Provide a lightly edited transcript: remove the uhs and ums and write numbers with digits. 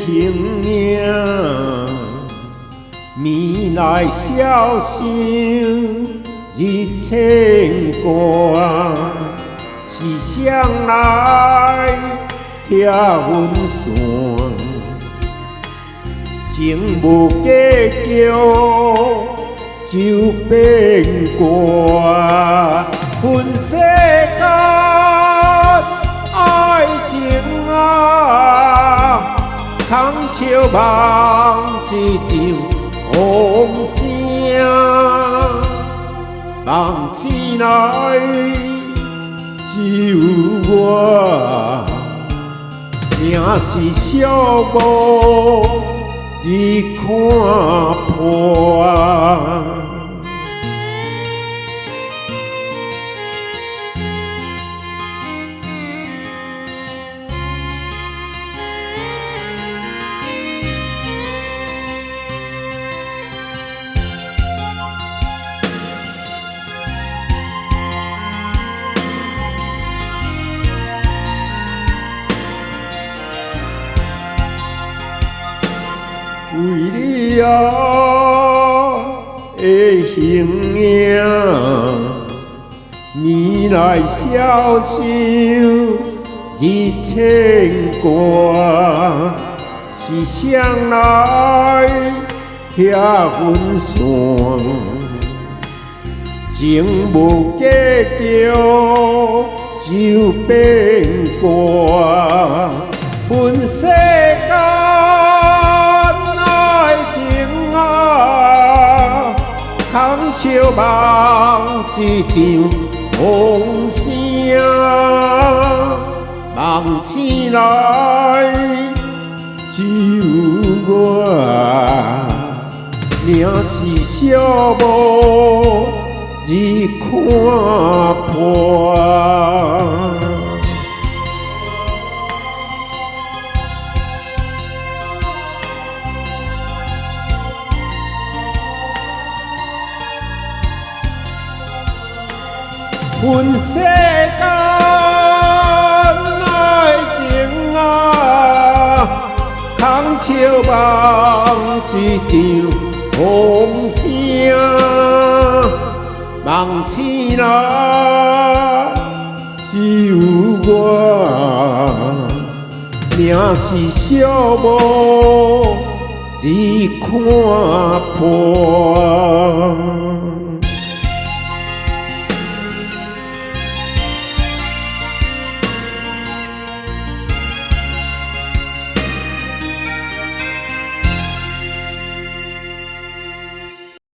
形影，绵来笑声日牵挂，是谁来拆阮线？情无计较就变卦，分世间爱情啊，空笑梦一场风声，梦醒来只有我，命是小无日看破。为你啊的形影，绵来笑声日牵挂，是谁来拆阮线？情无计较就变卦，分世间空笑梦一场风声，梦醒来只有我，命是小无日看破。分世间爱情啊，空笑梦一场风声，梦醒来只有我，命是小无日看破。